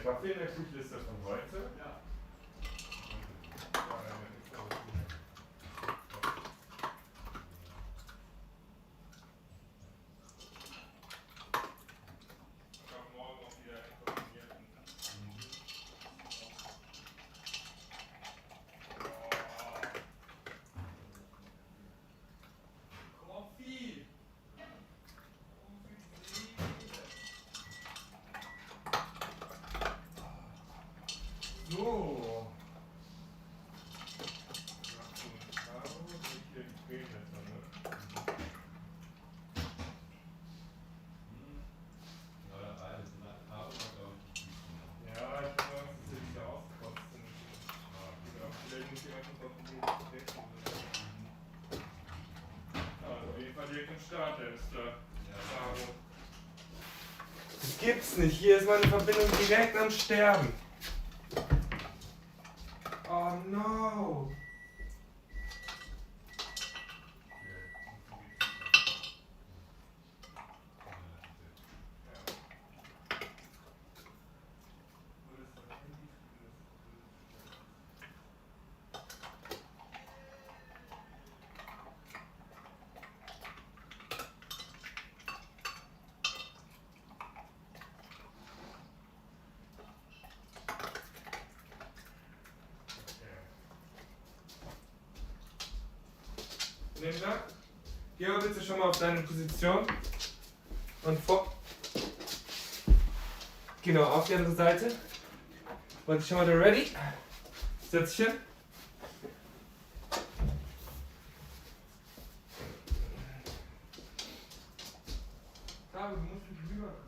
Kaffee in der Kuchliste von heute? Ja. So. Das gibt's nicht. Hier ist meine Verbindung direkt am Sterben. Oh no. Ninja, geh aber bitte schon mal auf deine Position und vor. Genau, auf die andere Seite. Und schon mal da ready. Sätzchen. Aber du musst nicht rüberkommen.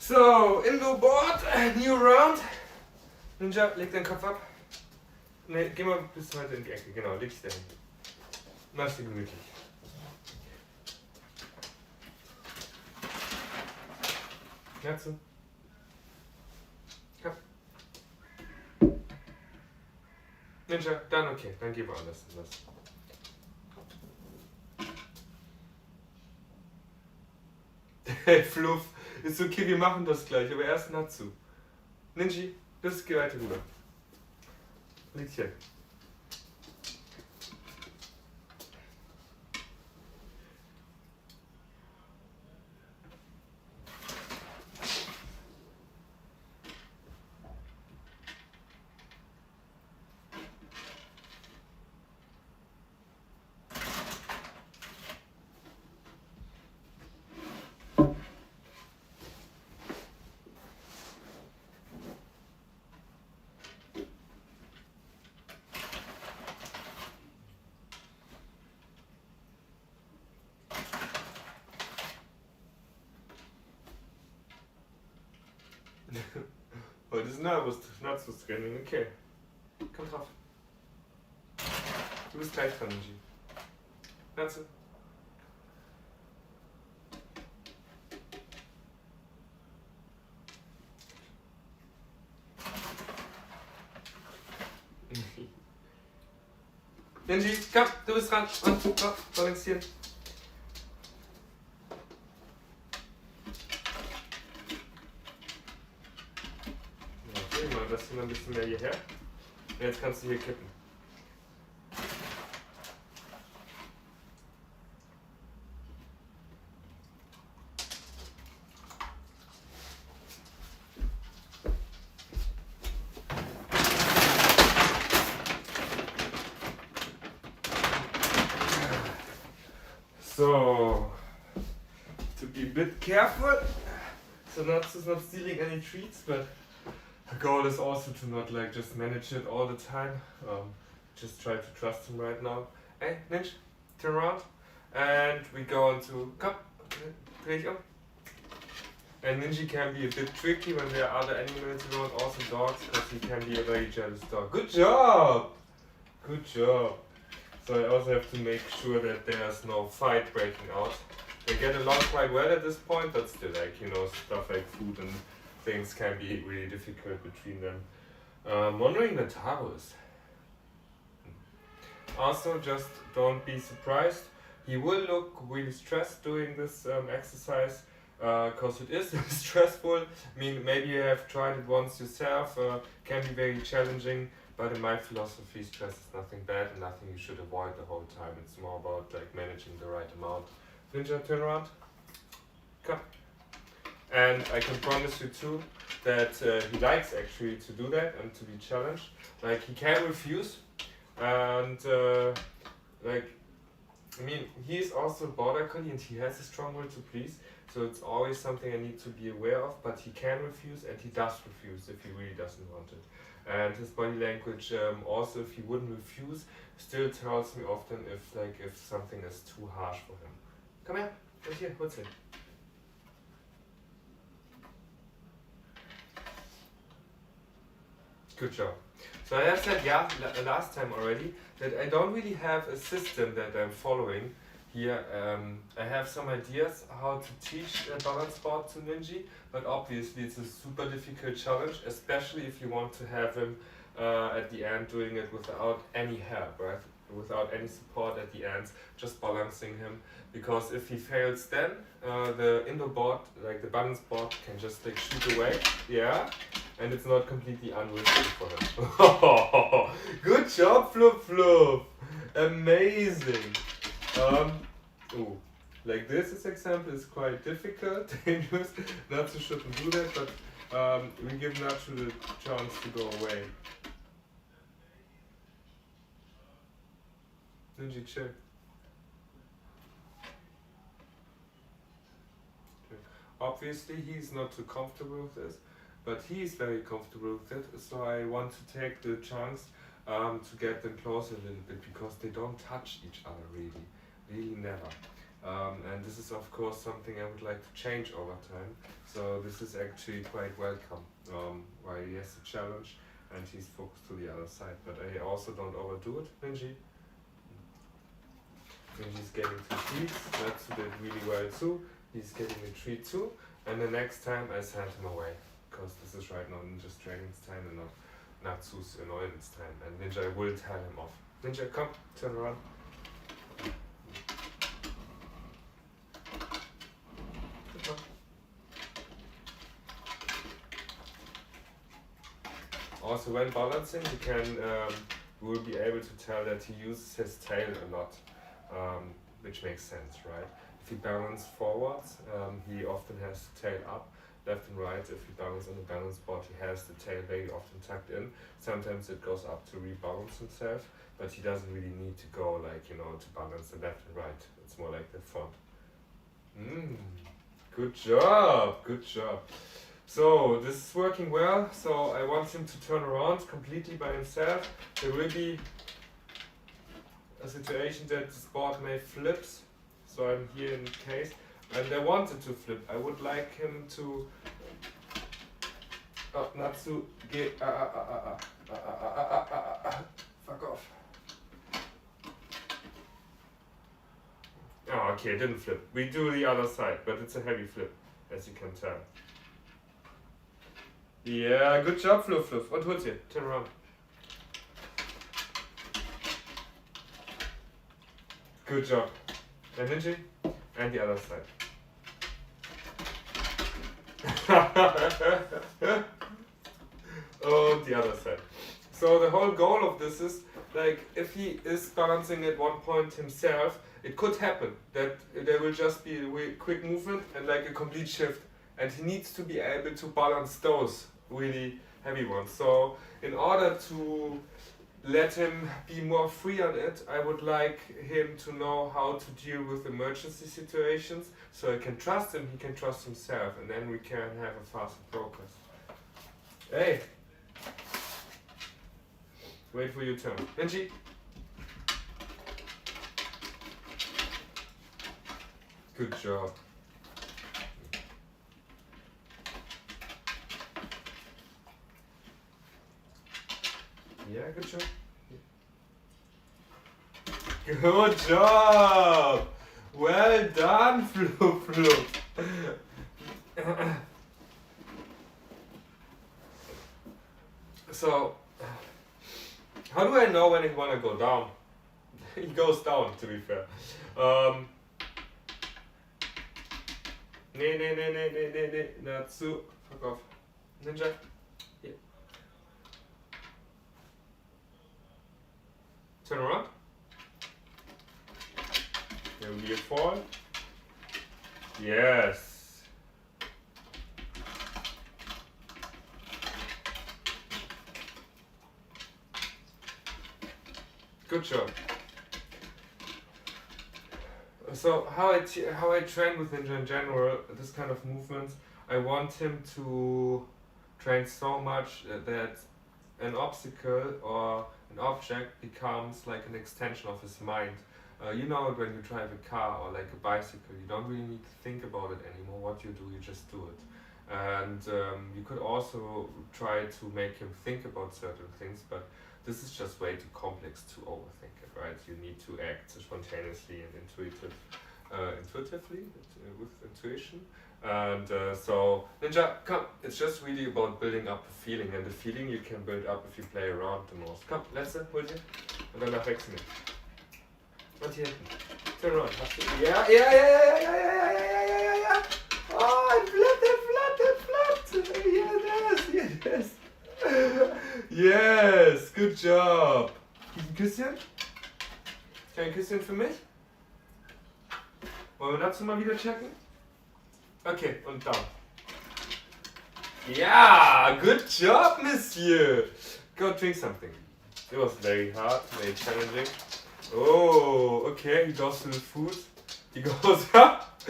So, Indo Board, new round. Ninja, leg deinen Kopf ab. Ne, geh mal bis weiter in die Ecke, genau, leg dich dahin. Mach's dir gemütlich. Herzen. Ja. Ninja, dann okay, dann geh woanders hin. Hey, Fluff. Ist okay, wir machen das gleich, aber erst Natsu. Ninji, das geht weiter rüber. Leg dich hin. Heute ist Natsu-Training, okay. Komm drauf. Du bist gleich dran, Ninji. Natsu. Ninji, komm, du bist dran. Und so, balancieren. Das hier mal ein bisschen mehr hierher. Und jetzt kannst du hier kippen. So, to be a bit careful, so not stealing any treats, but The goal is also to not like just manage it all the time. Just try to trust him right now. Hey, Ninja, turn around. And we go on to, come, dreh dich um. And Ninja can be a bit tricky when there are other animals around, also dogs, because he can be a very jealous dog. Good job! Good job. So I also have to make sure that there's no fight breaking out. They get along quite well at this point, but still, like, you know, stuff like food and things can be really difficult between them. Wondering the Taurus. Also, just don't be surprised. He will look really stressed doing this exercise, because it is stressful. I mean, maybe you have tried it once yourself, can be very challenging, but in my philosophy, stress is nothing bad and nothing you should avoid the whole time. It's more about like managing the right amount. Ninja, turn around. Come. And I can promise you too that he likes actually to do that and to be challenged. Like, he can refuse, and like, I mean, he is also a border collie and he has a strong will to please, so it's always something I need to be aware of, but he can refuse and he does refuse if he really doesn't want it. And his body language, also if he wouldn't refuse, still tells me often if something is too harsh for him. Come here, right here, what's it? Good job. So I have said last time already that I don't really have a system that I'm following here. I have some ideas how to teach a balance board to Ninja, but obviously it's a super difficult challenge, especially if you want to have him at the end doing it without any help, right? Without any support at the end, just balancing him. Because if he fails, then the indoor board, like the balance board, can just like shoot away. Yeah. And it's not completely unrisky for him. Good job, Fluff Fluff! Amazing! Ooh, like this example is quite difficult, dangerous. Natsu shouldn't do that, but we give Natsu the chance to go away. Ninja, chill. Obviously, he's not too comfortable with this, but he's very comfortable with it, so I want to take the chance to get them closer a little bit, because they don't touch each other really never. And this is of course something I would like to change over time, so this is actually quite welcome, why he has a challenge and he's focused to the other side, but I also don't overdo it. Ninja. Ninja's getting 2 treats, that's did really well too, he's getting a treat too, and the next time I send him away. Because this is right now Ninja's training's time and not Natsu's annoyance time. And Ninja will tell him off. Ninja, come, turn around. Also, when balancing, you can will be able to tell that he uses his tail a lot, which makes sense, right? If he balances forwards, he often has the tail up. Left and right, if he balances on the balance board, he has the tail very often tucked in. Sometimes it goes up to rebalance himself, but he doesn't really need to go like, you know, to balance the left and right. It's more like the front. Good job, good job. So this is working well, so I want him to turn around completely by himself. There will be a situation that this board may flip, so I'm here in case. And I wanted to flip. I would like him to Natsu get fuck off. Oh, okay, it didn't flip. We do the other side, but it's a heavy flip, as you can tell. Yeah, good job, Fluff Fluff. Und hol's hier. Turn around. Good job. And Ninja, and the other side. Oh, the other side. So the whole goal of this is, like, if he is balancing at one point himself, it could happen that there will just be a really quick movement and like a complete shift, and he needs to be able to balance those really heavy ones. So in order to let him be more free on it, I would like him to know how to deal with emergency situations, so I can trust him, he can trust himself, and then we can have a faster progress. Hey, Wait for your turn. Benji. Good job. Yeah, good job. Good job! Well done, Floop Floop. So, how do I know when I want to go down? He goes down, to be fair. Nee, Natsu. Fuck off. Ninja. Yeah. Turn around. There will be a fall. Yes. Good job. So how I train with Ninja in general, this kind of movements, I want him to train so much that an obstacle or an object becomes like an extension of his mind. You know it when you drive a car or like a bicycle, you don't really need to think about it anymore. What you do, you just do it. And you could also try to make him think about certain things, but this is just way too complex to overthink it, right? You need to act spontaneously and intuitively, with intuition. And so, Ninja, come, it's just really about building up a feeling, and the feeling you can build up if you play around the most. Komm, letzte, hol dir. Und danach wechseln wir. Und hier hinten. Turn around. Ja. Oh, it flapped. Yes. Yes, good job. Ein Küsschen? Kein Küsschen für mich? Wollen wir dazu mal wieder checken? Okay, und down. Yeah, good job, monsieur. Go drink something. It was very hard, very challenging. Oh, okay, he goes to the food. He goes up.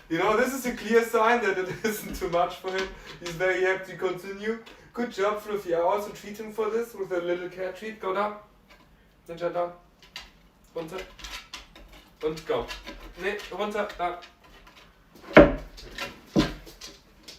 You know, this is a clear sign that it isn't too much for him. He's very happy to continue. Good job, Fluffy. I also treat him for this with a little cat treat. Go down. Ninja down. Runter. Und go. Nee, runter. Da.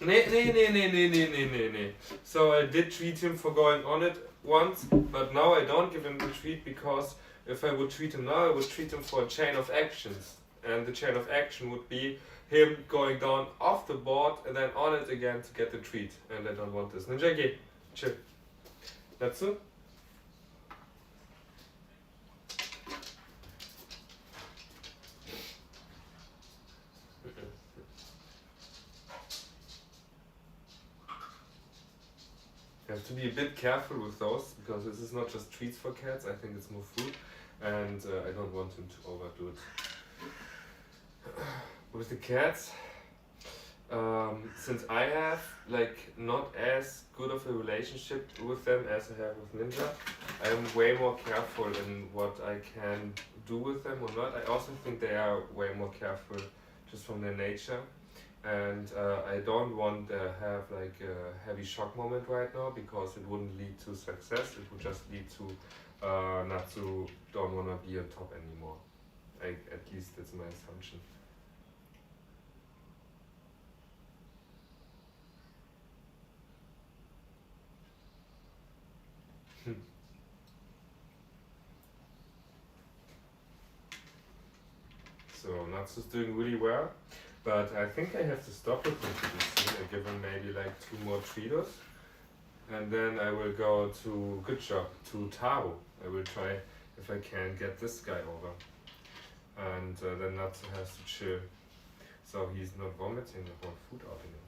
Nee. So I did treat him for going on it once, but now I don't give him the treat because if I would treat him now, I would treat him for a chain of actions. And the chain of action would be him going down off the board and then on it again to get the treat. And I don't want this. Ninja, geh. Chill. Dazu? You have to be a bit careful with those because this is not just treats for cats. I think it's more food, and I don't want him to overdo it. With the cats, since I have like not as good of a relationship with them as I have with Ninja, I am way more careful in what I can do with them or not. I also think they are way more careful just from their nature. And I don't want to have like a heavy shock moment right now because it wouldn't lead to success. It would just lead to Natsu don't want to be on top anymore. At least that's my assumption. So Natsu's doing really well. But I think I have to stop with him for this scene. I give him maybe like 2 more Tritos. And then I will go to, good job, to Taro. I will try if I can get this guy over. And then Natsu has to chill. So he's not vomiting the whole food out again.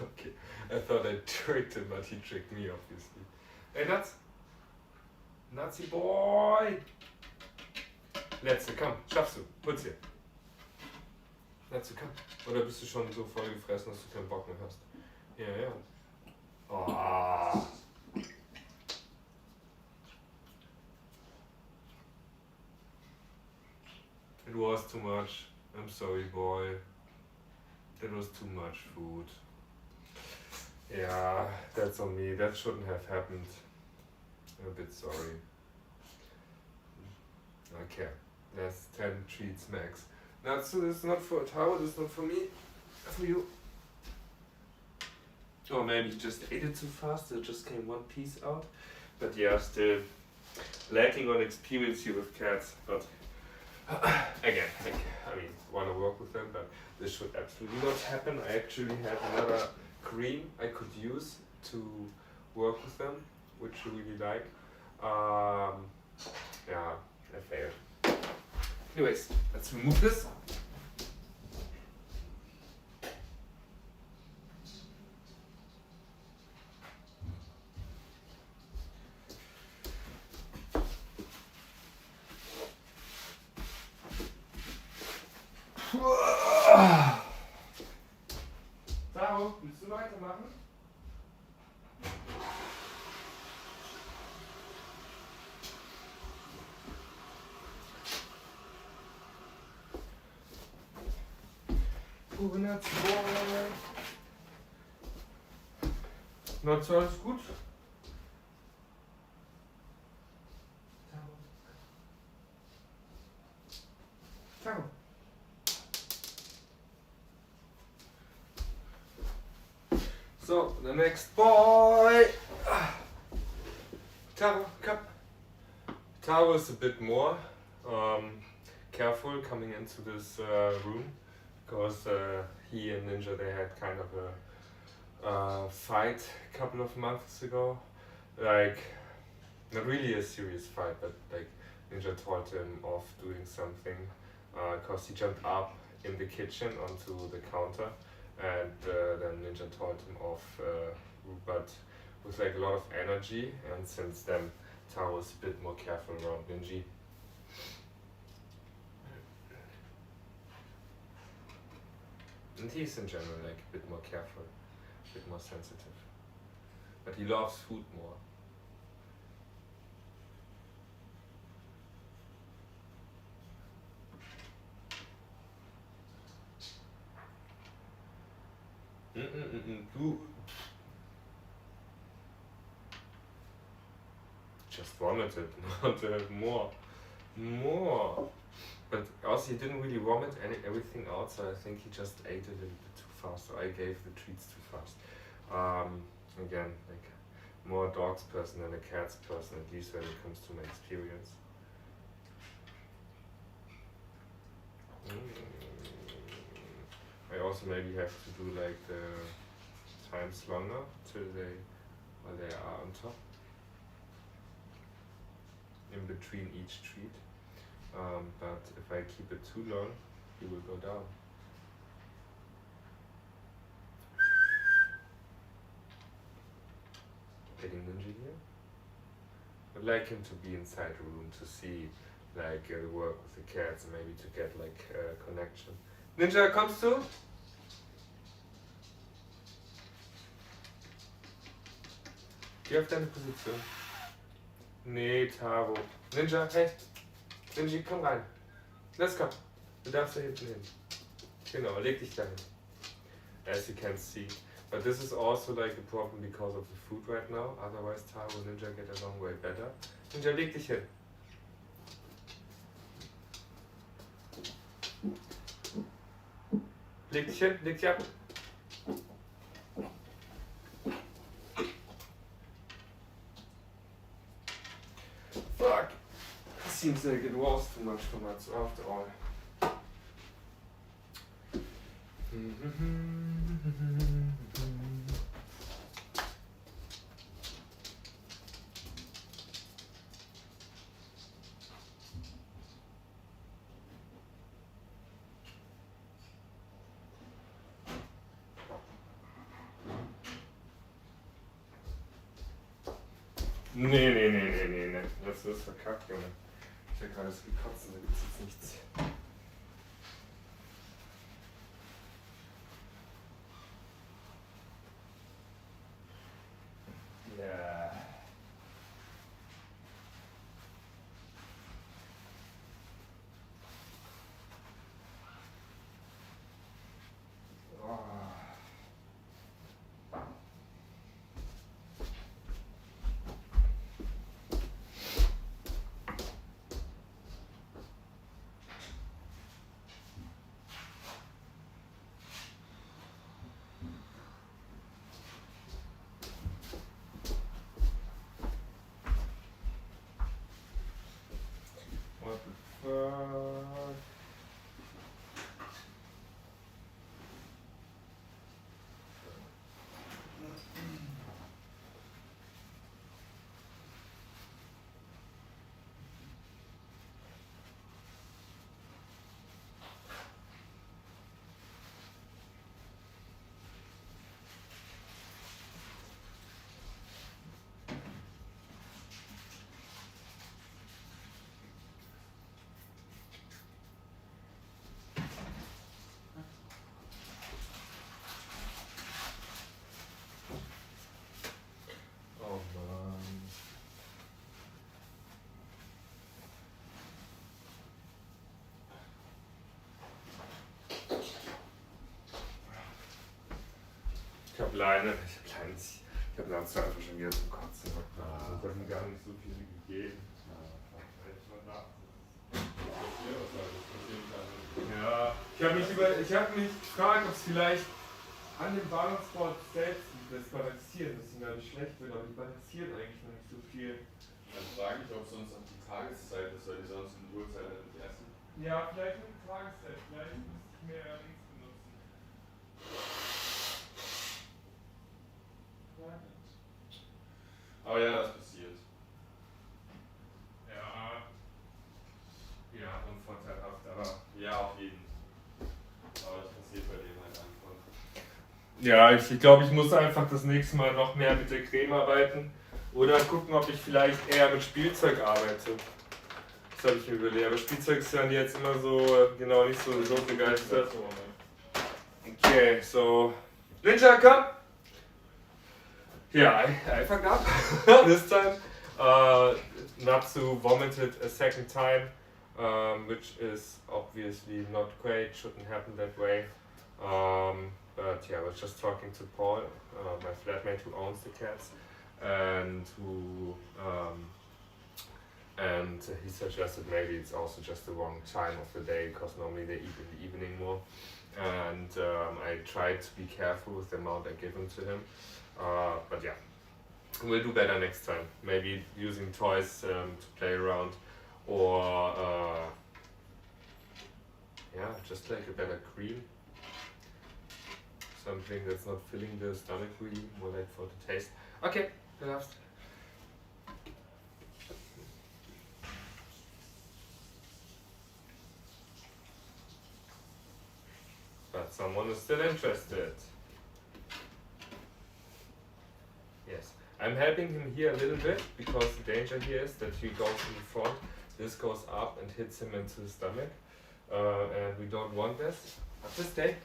Okay, I thought I tricked him, but he tricked me, obviously. Hey, Nuts! Nazi Boy! Letzte, komm, schaffst du, putz hier. Letzte, komm. Oder bist du schon so voll gefressen, dass du keinen Bock mehr hast? Ja. Oh. It was too much. I'm sorry, boy. That was too much food. Yeah, that's on me. That shouldn't have happened. I'm a bit sorry. Okay, that's 10 treats max. Now, so this is not for Taro, this is not for me, for you. Or maybe he just ate it too fast, there just came one piece out. But yeah, still lacking on experience here with cats. But again, I mean, want to work with them, but this should absolutely not happen. I actually have another cream I could use to work with them, which I really like. Yeah, I failed. Anyways, let's remove this. Taro, willst du weitermachen? Not so alles gut? Taro. So, the next boy. Taro, come. Taro is a bit more careful coming into this room because he and Ninja, they had kind of a fight a couple of months ago. Like, not really a serious fight, but like Ninja told him off doing something because he jumped up in the kitchen onto the counter, and then Ninja told him off, but with like a lot of energy, and since then Taro was a bit more careful around Ninja. And he's in general like a bit more careful, a bit more sensitive. But he loves food more. Du just vomited, not more. More. But also he didn't really vomit everything out, so I think he just ate a little bit too fast, so I gave the treats too fast. Again, like more a dog's person than a cat's person, at least when it comes to my experience. I also maybe have to do like the times longer till while they are on top, in between each treat. But if I keep it too long, he will go down. Getting Ninja here. I'd like him to be inside the room to see like the work with the cats and maybe to get like a connection. Ninja, kommst du? Geh auf deine Position. Nee, Taro. Ninja, hey. Ninja, komm rein. Let's go. Du darfst da hinten hin. Genau, leg dich dahin. As you can see. But this is also like a problem because of the food right now. Otherwise, Taro and Ninja get along way better. Ninja, leg dich hin. Leg dich hin, leg dich ab. Fuck! Seems like it was too much for much after all. Nee. Das ist verkackt, Junge. Ich hab gerade das gekotzt, da gibt's jetzt nichts. Ja. Ich habe Leine, ich habe dazu einfach schon wieder zum Kotzen. Das haben gar nicht so viele gegeben. Ja, ich habe mich gefragt, ob es vielleicht an dem Bahnhofsbord selbst das Balancieren, dass sie da nicht schlecht wird, aber die balancieren eigentlich noch nicht so viel. Dann frage ich, ob es sonst auch die Tageszeit ist, weil die sonst um die Uhrzeit halt nicht essen. Ja, vielleicht um die Tageszeit, vielleicht müsste ich mehr links benutzen. Aber ja, das passiert. Ja, unvorteilhaft, aber. Ja, auf jeden. Aber das passiert bei denen halt einfach. Ja, ich glaube, ich muss einfach das nächste Mal noch mehr mit der Creme arbeiten. Oder gucken, ob ich vielleicht eher mit Spielzeug arbeite. Das habe ich mir überlegt. Aber Spielzeug ist ja jetzt immer so, genau, nicht so begeistert. Okay, so. Ninja, come! Yeah, I fucked up this time. Natsu vomited a second time, which is obviously not great, shouldn't happen that way. But yeah, I was just talking to Paul, my flatmate who owns the cats, and he suggested maybe it's also just the wrong time of the day because normally they eat in the evening more. And I tried to be careful with the amount I give to him, but yeah, we'll do better next time. Maybe using toys to play around, or yeah, just like a better cream. Something that's not filling the stomach really, more like for the taste. Okay, the last. But someone is still interested. Yes, I'm helping him here a little bit because the danger here is that he goes in the front, this goes up and hits him into the stomach, and we don't want this. Have this day.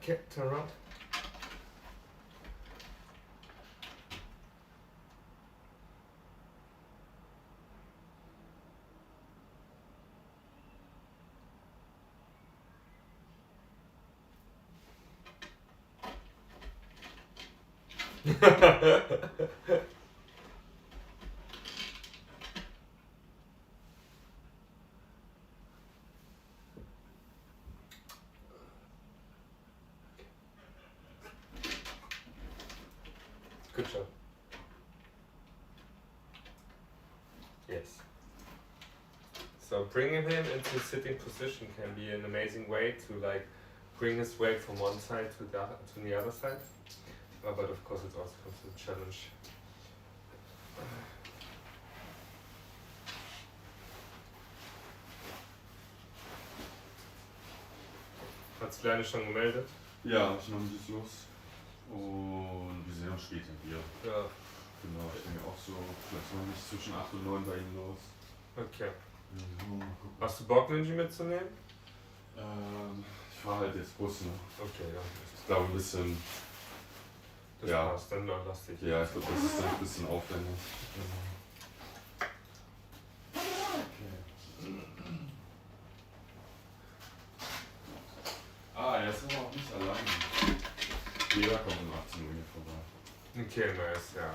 Okay, turn around. Good job. Yes. So bringing him into sitting position can be an amazing way to like bring his weight from one side to the other side. But of course it also comes with a challenge. Hat sich Kleine schon gemeldet? Ja, ich noch nicht los. Und wir sehen uns später hier. Ja. Genau, ich denke auch so, vielleicht noch nicht zwischen 8 und 9 bei Ihnen los. Okay. Ja, Hast du Bock, Ninja mitzunehmen? ich fahre halt jetzt Bus, ne? Okay, ja. Ich glaube ein bisschen. Das Ja. passt, dann lass dich. Ja, ich glaube, das ist dann ein bisschen aufwendig. Er ist aber auch nicht alleine. Jeder kommt um 18 Uhr hier vorbei. Okay, nice, ja.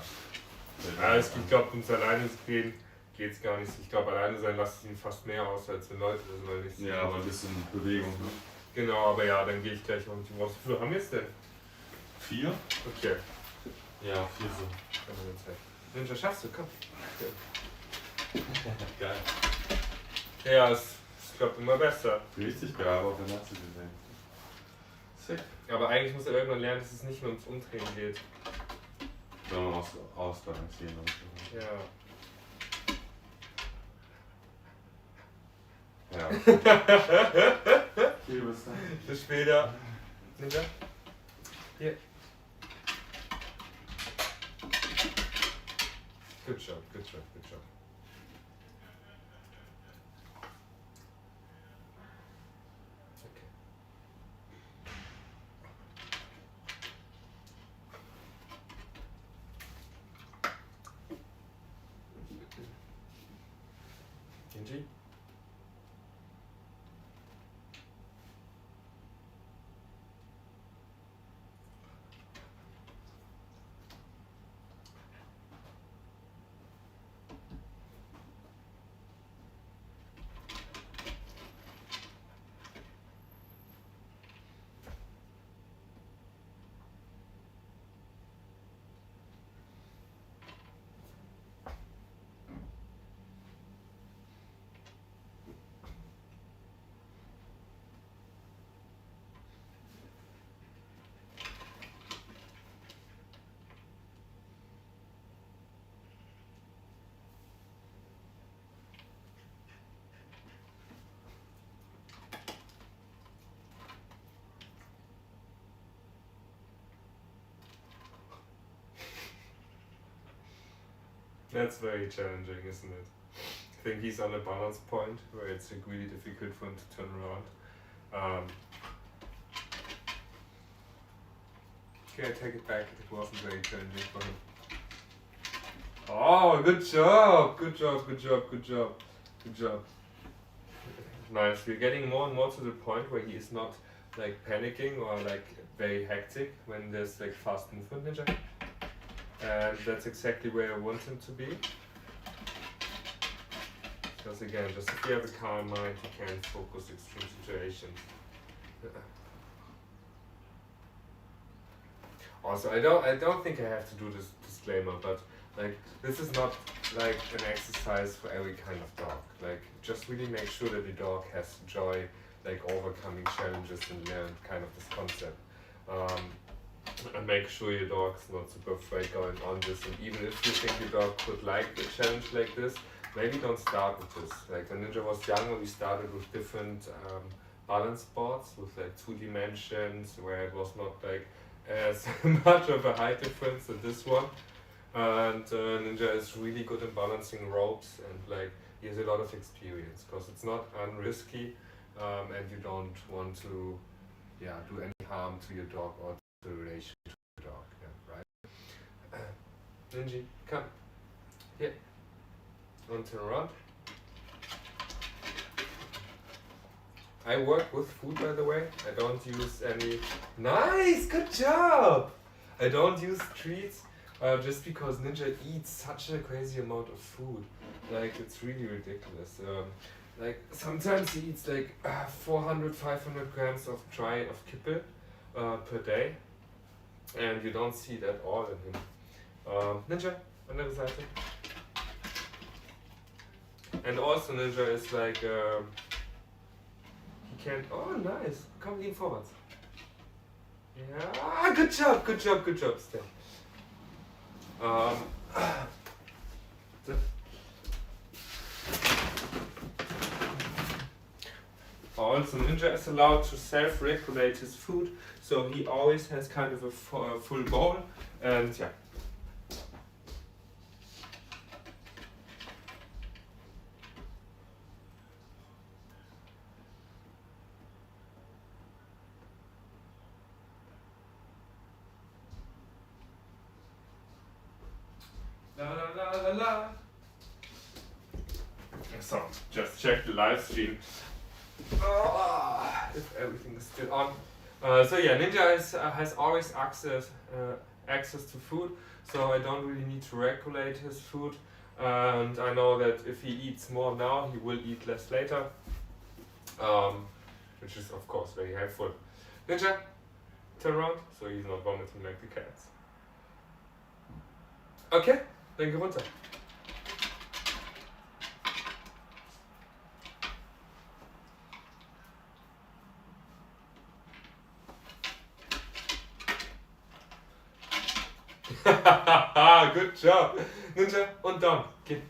Ja, ich glaube, ums alleine gehen geht's gar nicht. Ich glaube, alleine sein lässt ihn fast mehr aus, als wenn Leute sind, weil nicht so. Ja, aber ein bisschen Bewegung, ne? Genau, aber ja, dann gehe ich gleich mal mit dem raus. Wie viel haben wir jetzt denn? 4? Okay. Ja, 4 so. Dann haben wir Zeit. Ninja, schaffst du, komm. Geil. Ja, es klappt immer besser. Richtig geil, aber auch der Nazi gesehen. Sick. Aber eigentlich muss er irgendwann lernen, dass es nicht mehr ums Umdrehen geht. Wenn man ausbalancieren und so. Ja. Ja. Okay, bis dann. Bis später. Ninja? Hier. Good job, good job, good job. Okay. Ninja? That's very challenging, isn't it? I think he's on a balance point where it's really difficult for him to turn around. Okay, I take it back. It wasn't very challenging for him. Oh, good job! Good job, good job, good job. Good job. Nice. We're getting more and more to the point where he is not like panicking or like very hectic when there's like fast movement, Ninja. And that's exactly where I want him to be. Because again, just if you have a calm mind, you can focus extreme situations. Also, I don't think I have to do this disclaimer, but like this is not like an exercise for every kind of dog. Like just really make sure that the dog has joy, like overcoming challenges and learn kind of this concept. And make sure your dog's not super afraid going on this. And even if you think your dog could like a challenge like this, maybe don't start with this. Like when Ninja was younger, we started with different balance boards with like 2 dimensions where it was not like as much of a height difference as this one. And Ninja is really good in balancing ropes and like he has a lot of experience because it's not unrisky and you don't want to do any harm to your dog or to the relation to the dog, right? Ninja, come. Here. Want to turn around? I work with food, by the way. I don't use any... Nice! Good job! I don't use treats just because Ninja eats such a crazy amount of food. Like, it's really ridiculous. Like, sometimes he eats like 400, 500 grams of kibble per day. And you don't see that all in him. Ninja, andere Seite. And also Ninja is like, he can, oh nice, come lean forward. Yeah, good job, good job, good job, Steph. Also, Ninja is allowed to self-regulate his food, so he always has kind of a full bowl, and yeah. La la la la la. So, just check the live stream. If everything is still on. So yeah, Ninja has always access to food, so I don't really need to regulate his food. And I know that if he eats more now, he will eat less later, which is of course very helpful. Ninja, turn around, so he's not vomiting like the cats. Okay, dann geh runter. Good job. Ninja, und down. Geh.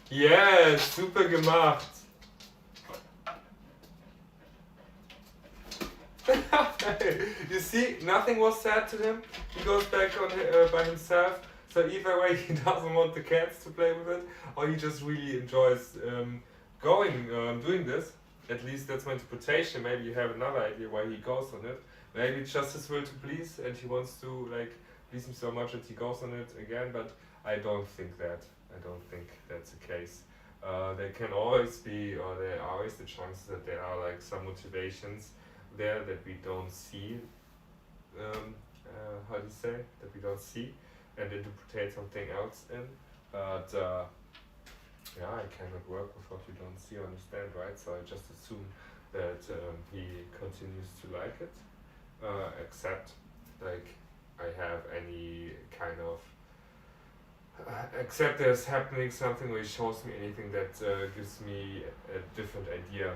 Yes, super gemacht. You see, nothing was said to him. He goes back on by himself. So either way, he doesn't want the cats to play with it, or he just really enjoys doing this. At least that's my interpretation. Maybe you have another idea why he goes on it. Maybe it's just his will to please, and he wants to like please him so much that he goes on it again. But I don't think that. I don't think that's the case. There can always be, or there are always the chances that there are like some motivations there that we don't see. How do you say? That we don't see, and interpret something else in. But yeah, I cannot work with what you don't see or understand, right? So I just assume that he continues to like it, except like I have any kind of except there's happening something which shows me anything that gives me a different idea.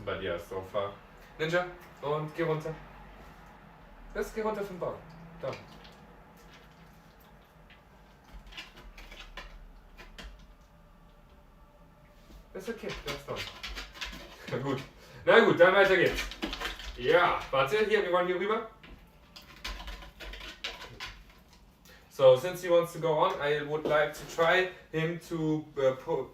But yeah, so far. Ninja, und geh runter. Jetzt geh runter vom Baum. Da. Ist okay, that's done. Na gut. Na gut, dann weiter geht's. Ja, warte, hier, wir wollen hier rüber. So since he wants to go on, I would like to try him to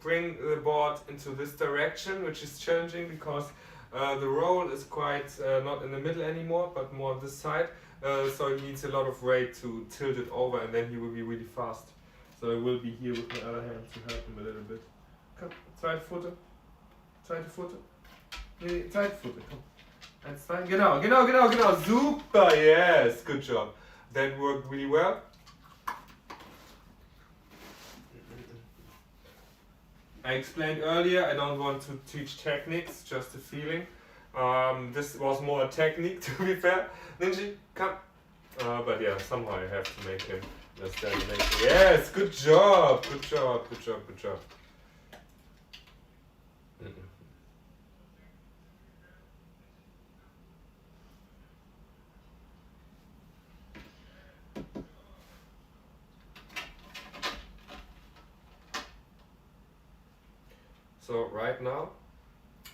bring the board into this direction, which is challenging because the roll is quite not in the middle anymore, but more on this side. So he needs a lot of weight to tilt it over, and then he will be really fast. So I will be here with my other hand to help him a little bit. Komm, zweite Pfote. Zweite Pfote. Nee, zweite Pfote, komm. 1, 2, genau. Super, yes, good job. That worked really well. I explained earlier, I don't want to teach techniques, just a feeling. This was more a technique, to be fair. Ninji, come. But yeah, somehow I have to make him understand. Yes, good job. So right now,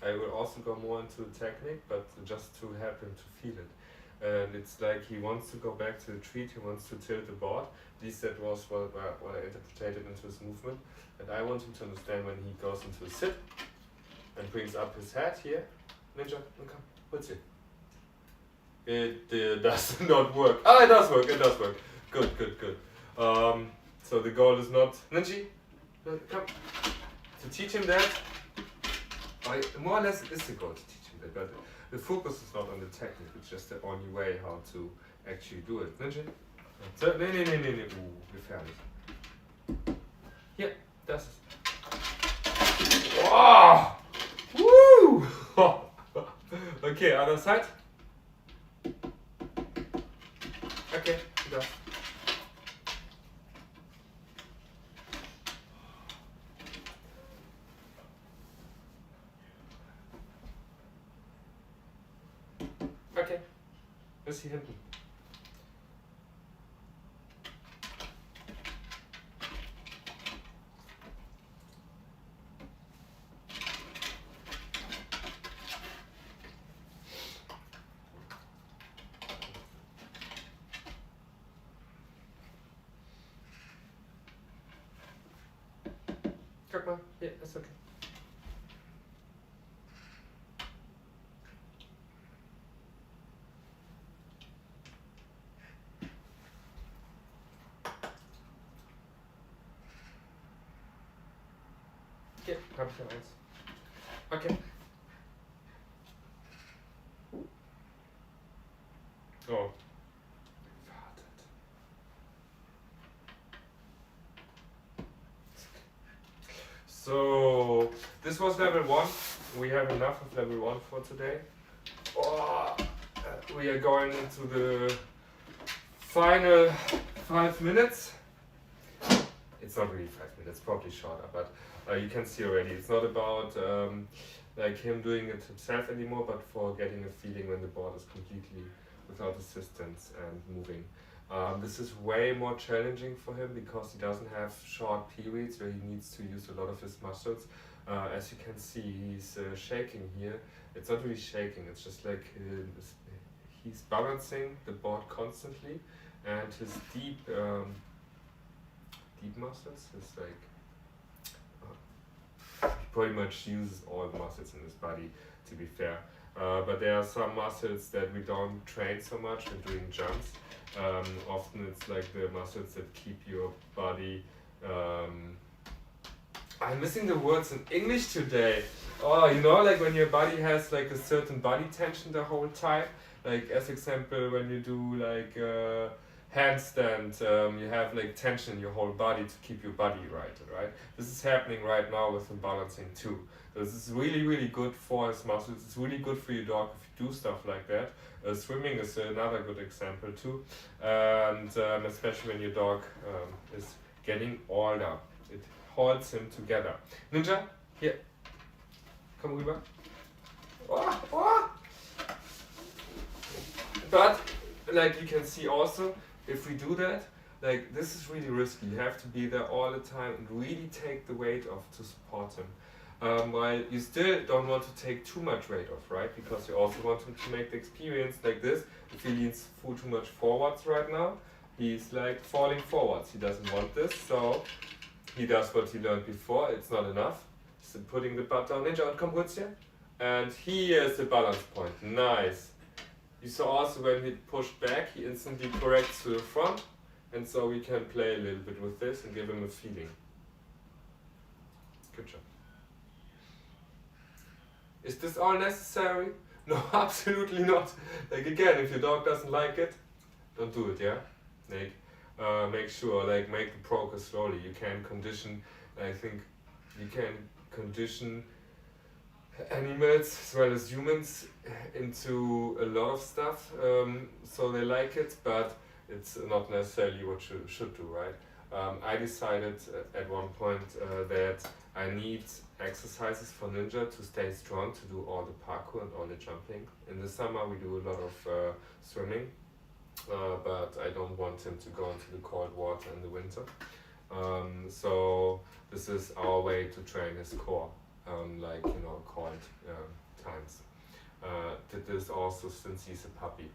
I will also go more into the technique, but just to help him to feel it. And it's like he wants to go back to the treat, he wants to tilt the board. At least that was what I interpreted into his movement. And I want him to understand when he goes into a sit and brings up his head here. Ninja, come, what's it? It does not work. Ah, it does work. Good. So the goal is not... Ninji, come. To teach him that, more or less it is the goal to teach him that, but the focus is not on the technique, it's just the only way how to actually do it. Ninja? So, nee, gefährlich. Hier, das ist. Wow! Woo! Okay, other side. Okay, da. Okay, bis hier hinten. Guck mal, hier, ist okay. Hier, hab ich noch eins. Okay. Oh. Wartet. So, this was level 1. We have enough of level 1 for today. Oh, we are going into the final 5 minutes. It's not really 5 minutes, probably shorter, but you can see already it's not about like him doing it himself anymore, but for getting a feeling when the board is completely without assistance and moving. This is way more challenging for him because he doesn't have short periods where he needs to use a lot of his muscles. As you can see, he's shaking here. It's not really shaking, it's just like he's balancing the board constantly, and his deep muscles is like he pretty much uses all the muscles in his body, to be fair. But there are some muscles that we don't train so much when doing jumps. Often it's like the muscles that keep your body I'm missing the words in English today. Oh, you know, like when your body has like a certain body tension the whole time. Like as example, when you do like handstand, you have like tension in your whole body to keep your body right? This is happening right now with the balancing too. This is really good for his muscles. It's really good for your dog if you do stuff like that. Swimming is another good example too, and especially when your dog is getting older, it holds him together. Ninja, here, come rüber. Oh, oh. But like you can see also, if we do that, like this is really risky. You have to be there all the time and really take the weight off to support him. While you still don't want to take too much weight off, right? Because you also want him to make the experience like this. If he leans too much forwards right now, he's like falling forwards. He doesn't want this, so he does what he learned before. It's not enough. So putting the butt down, Ninja, und komm kurz hier. And here's the balance point. Nice. You saw also when he pushed back, he instantly corrects to the front. And so we can play a little bit with this and give him a feeling. Good job. Is this all necessary? No, absolutely not. Like again, if your dog doesn't like it, don't do it, yeah? Like, make sure, like, make the progress slowly. You can condition, I think, you can condition animals as well as humans into a lot of stuff, so they like it, but it's not necessarily what you should do, right? I decided at one point that I need exercises for Ninja to stay strong, to do all the parkour and all the jumping. In the summer we do a lot of swimming, but I don't want him to go into the cold water in the winter. So this is our way to train his core, like, you know, cold times. Did this also since he's a puppy.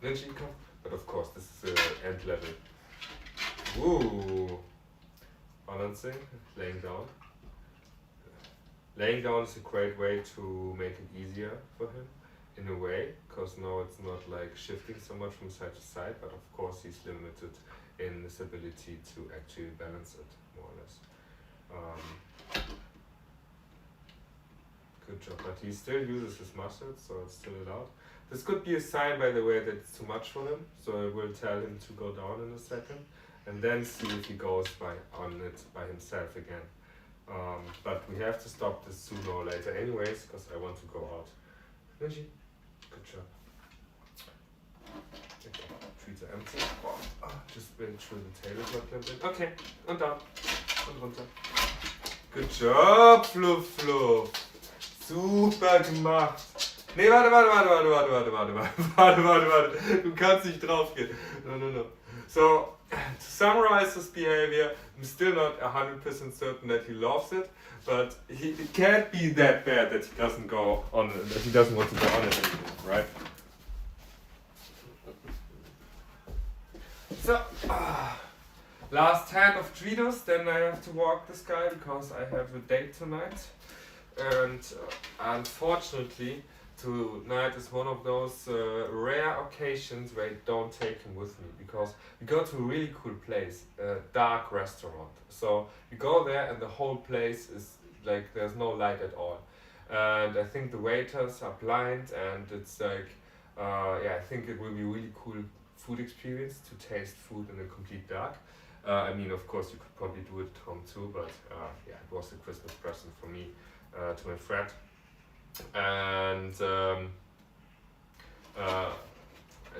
Ninja, come. But of course, this is the end level. Ooh. Balancing, laying down. Laying down is a great way to make it easier for him, in a way, because now it's not like shifting so much from side to side, but of course he's limited in his ability to actually balance it, more or less. Good job, but he still uses his muscles, so it's still allowed. This could be a sign, by the way, that it's too much for him, so I will tell him to go down in a second, and then see if he goes on it by himself again. But we have to stop this sooner or later anyways, because I want to go out. Ninja, good job. Okay, treats are empty. Just make sure the tail is not clamped in. Okay, und down, und runter. Good job, Fluff Fluff. Super gemacht. Nee, warte. Du kannst nicht drauf gehen. No. So, to summarize this behavior, I'm still not 100% certain that he loves it, but it can't be that bad that he doesn't go on it, that he doesn't want to go on it anymore, right? So, last hand of Tritos, then I have to walk this guy because I have a date tonight. And unfortunately, tonight is one of those rare occasions where I don't take him with me, because we go to a really cool place, a dark restaurant. So we go there and the whole place is like there's no light at all. And I think the waiters are blind, and it's like, I think it will be a really cool food experience to taste food in the complete dark. I mean, of course, you could probably do it at home too, but it was a Christmas present for me. To my friend, and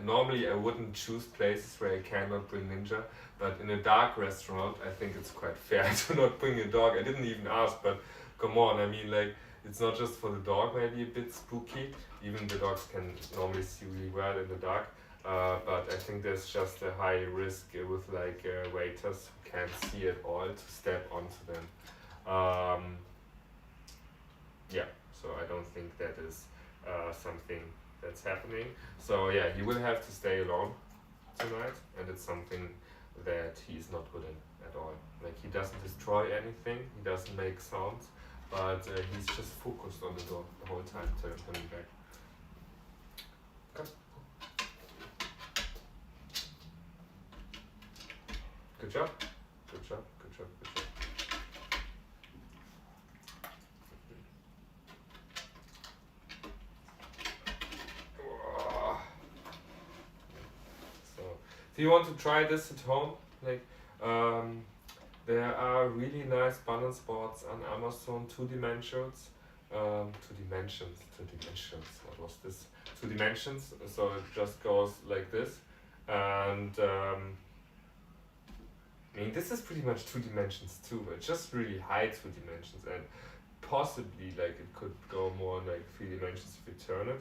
normally I wouldn't choose places where I cannot bring Ninja, but in a dark restaurant I think it's quite fair to not bring a dog. I didn't even ask, but come on, I mean, like, it's not just for the dog, maybe a bit spooky, even the dogs can normally see really well in the dark, but I think there's just a high risk with like waiters who can't see at all to step onto them. So I don't think that is something that's happening. So yeah, he will have to stay alone tonight, and it's something that he's not good in at all. Like, he doesn't destroy anything, he doesn't make sounds, but he's just focused on the door the whole time till I'm coming back. Come. Good job. you want to try this at home, like there are really nice balance boards on Amazon, 2 dimensions. 2 dimensions. What was this? 2 dimensions. So it just goes like this, and I mean this is pretty much 2 dimensions too. But just really high 2 dimensions, and possibly like it could go more like 3 dimensions if you turn it.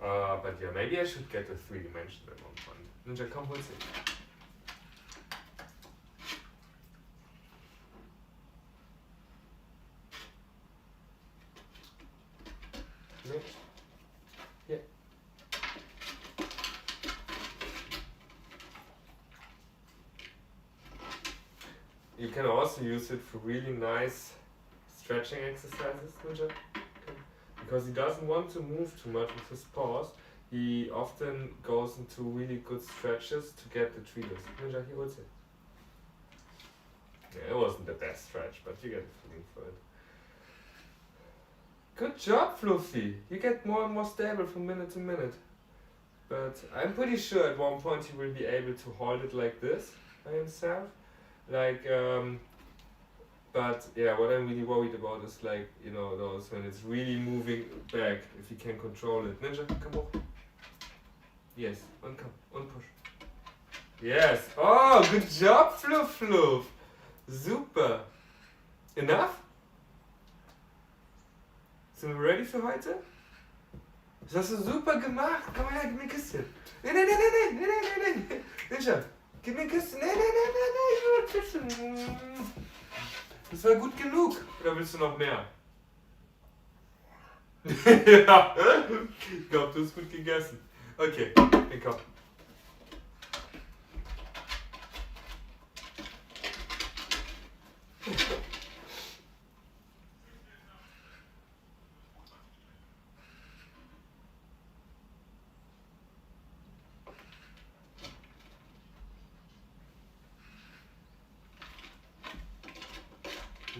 But yeah, maybe I should get a 3 dimension at one point. Ninja, come with it. Yeah. You can also use it for really nice stretching exercises, Ninja. Because he doesn't want to move too much with his paws. He often goes into really good stretches to get the triggers. Ninja, he holds it. Yeah, it wasn't the best stretch, but you get a feeling for it. Good job, Fluffy. You get more and more stable from minute to minute. But I'm pretty sure at one point he will be able to hold it like this by himself. Like, but yeah, what I'm really worried about is like, you know, those when it's really moving back, if you can control it. Ninja, come on. Yes, and come, and push. Yes. Oh, good job, Fluff Fluff. Super. Enough? Sind wir ready für heute? Das hast du super gemacht. Komm her, gib mir ein Küsschen. Nein. Ninja, gib mir ein Küsschen. Nein, ich will ein Küsschen. Das war gut genug. Oder willst du noch mehr? Ja. Ich glaube, du hast gut gegessen. Okay, dann komm.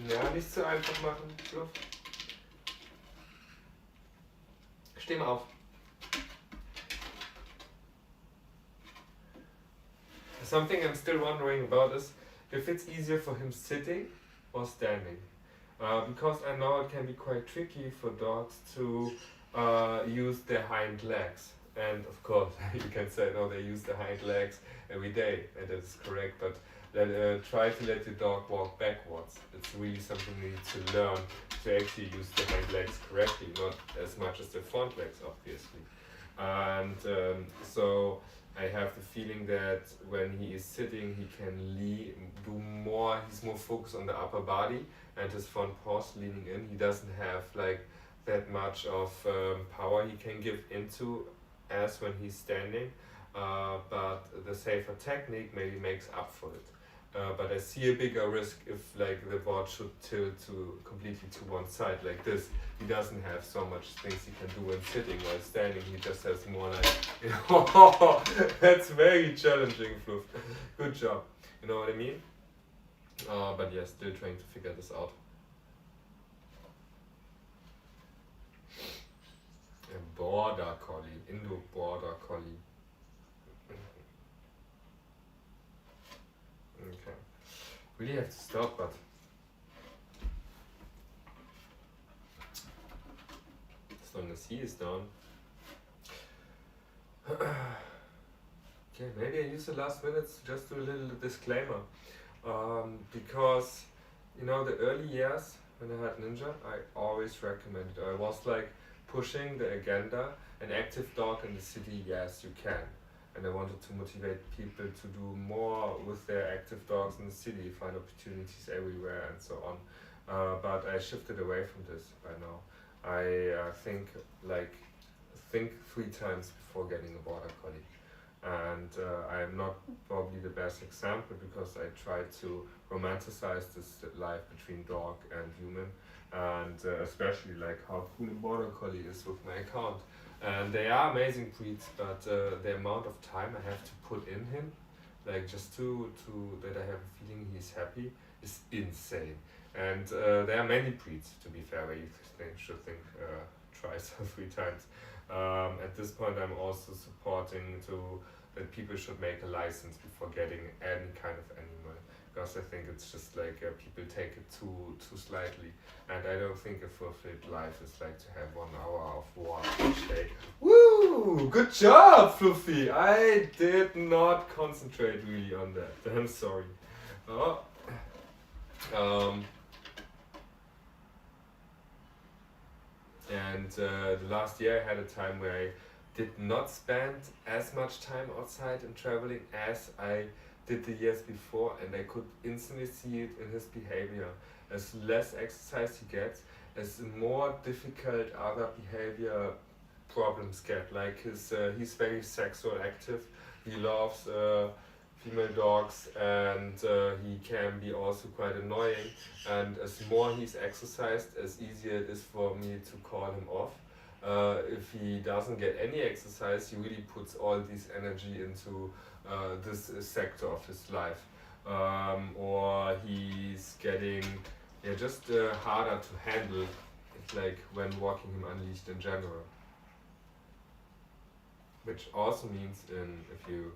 Ja, nicht zu einfach machen, Fluff. Steh mal auf. Something I'm still wondering about is if it's easier for him sitting or standing. Because I know it can be quite tricky for dogs to use their hind legs. And of course, you can say, no, they use the hind legs every day, and that is correct, but try to let your dog walk backwards. It's really something you need to learn to actually use the hind legs correctly, not as much as the front legs, obviously. And so I have the feeling that when he is sitting, he can do more, he's more focused on the upper body and his front paws leaning in. He doesn't have like that much of power he can give into as when he's standing, but the safer technique maybe makes up for it. But I see a bigger risk if like the board should tilt to completely to one side like this. He doesn't have so much things he can do when sitting. While standing, he just has more like, you know, that's very challenging, Fluff. Good job. You know what I mean? But yeah, still trying to figure this out. A border collie, Indo border collie. Okay. Really have to stop, but as long as he is down. Okay, maybe I use the last minutes to just do a little disclaimer. Because, you know, the early years when I had Ninja, I always recommended, I was like pushing the agenda, an active dog in the city, yes, you can. And I wanted to motivate people to do more with their active dogs in the city, find opportunities everywhere and so on. But I shifted away from this by now. I think 3 times before getting a border collie. And I'm not probably the best example because I try to romanticize this life between dog and human, and especially like how cool a border collie is with my account. And they are amazing breeds, but the amount of time I have to put in him, like just to that I have a feeling he's happy, is insane. And there are many breeds, to be fair, where you should think twice or 3 times. At this point, I'm also supporting to that people should make a license before getting any kind of animal, because I think it's just like people take it too slightly, and I don't think a fulfilled life is like to have 1 hour of walk each day. Woo! Good job, Fluffy! I did not concentrate really on that. I'm sorry. Oh. And the last year I had a time where I did not spend as much time outside and traveling as I did the years before, and I could instantly see it in his behavior. As less exercise he gets, as more difficult other behavior problems get. Like he's very sexual active. He loves female dogs, and he can be also quite annoying. And as more he's exercised, as easier it is for me to call him off. If he doesn't get any exercise, he really puts all this energy into this sector of his life, or he's getting just harder to handle. It's like when walking him unleashed in general, which also means if you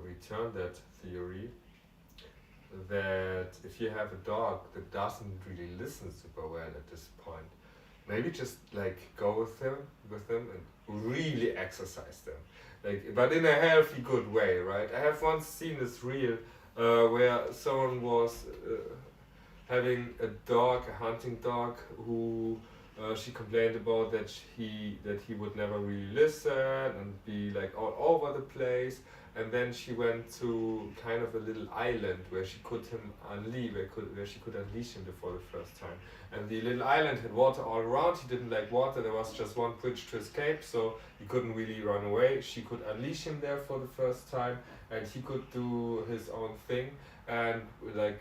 return that theory, that if you have a dog that doesn't really listen super well at this point, maybe just like go with them and really exercise them, like, but in a healthy, good way, right? I have once seen this reel where someone was having a dog, a hunting dog, who she complained about that he would never really listen and be like all over the place. And then she went to kind of a little island where she could where she could unleash him for the first time. And the little island had water all around. He didn't like water. There was just one bridge to escape, so he couldn't really run away. She could unleash him there for the first time, and he could do his own thing. And like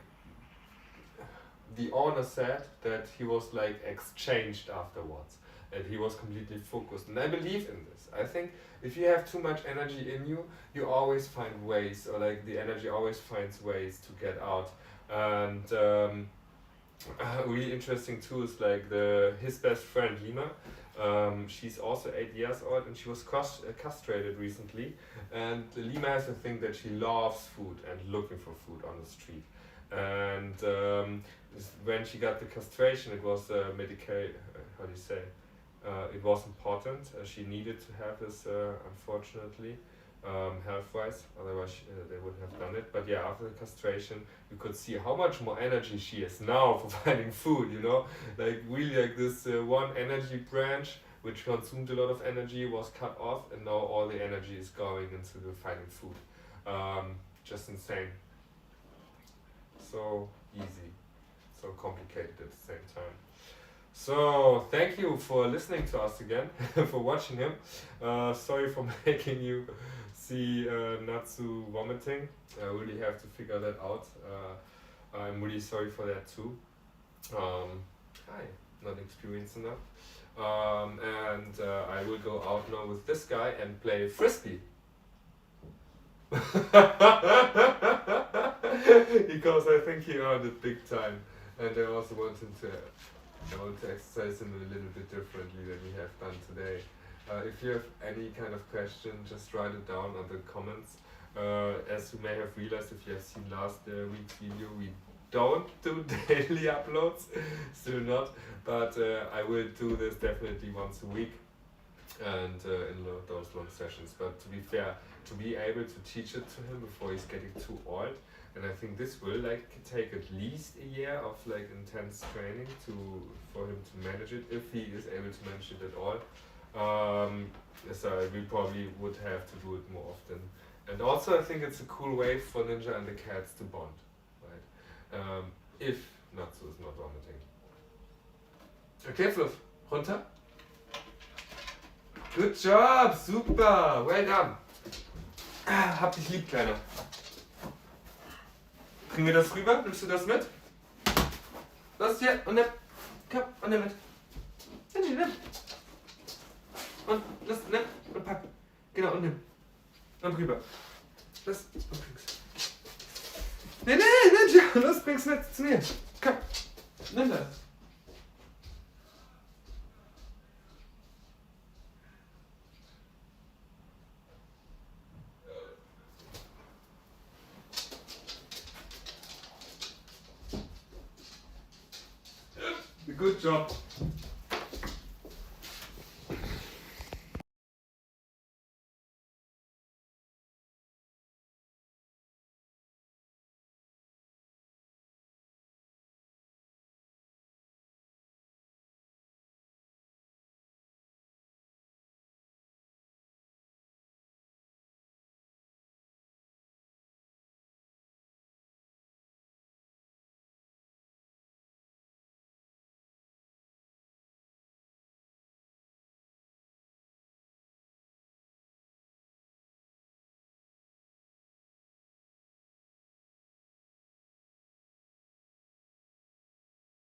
the owner said that he was like exchanged afterwards, and he was completely focused. And I believe in this. I think if you have too much energy in you, you always find ways, or like the energy always finds ways to get out. And really interesting too is like his best friend Lima. She's also 8 years old, and she was castrated recently. And Lima has a thing that she loves food and looking for food on the street. And when she got the castration, it was how do you say? It was important. She needed to have this, unfortunately, health-wise. Otherwise, they wouldn't have done it. But yeah, after the castration, you could see how much more energy she has now for finding food. You know, like really, like this one energy branch which consumed a lot of energy was cut off, and now all the energy is going into the finding food. Just insane. So easy, so complicated at the same time. So thank you for listening to us again, for watching him. Sorry for making you see Natsu vomiting. I really have to figure that out. I'm really sorry for that too. Not experienced enough. And I will go out now with this guy and play frisbee. Because I think he earned it big time, and I also want to exercise him a little bit differently than we have done today. If you have any kind of question, just write it down on the comments. As you may have realized if you have seen last week's video, we don't do daily uploads, still not, but I will do this definitely once a week, and in those long sessions. But to be fair, to be able to teach it to him before he's getting too old, and I think this will like take at least a year of like intense training for him to manage it, if he is able to manage it at all. So we probably would have to do it more often. And also I think it's a cool way for Ninja and the cats to bond, right? If Natsu is not vomiting. Okay, Fluff, runter. Good job, super, well done. Hab dich lieb, Kleiner. Bringen wir das rüber? Nimmst du das mit? Los hier und nimm. Komm und nimm mit. Nimm. Und los, nimm und pack. Genau, und nimm. Und rüber. Los, und bring's. Nee, los, bring's mit zu mir. Komm, nimm das. Good job.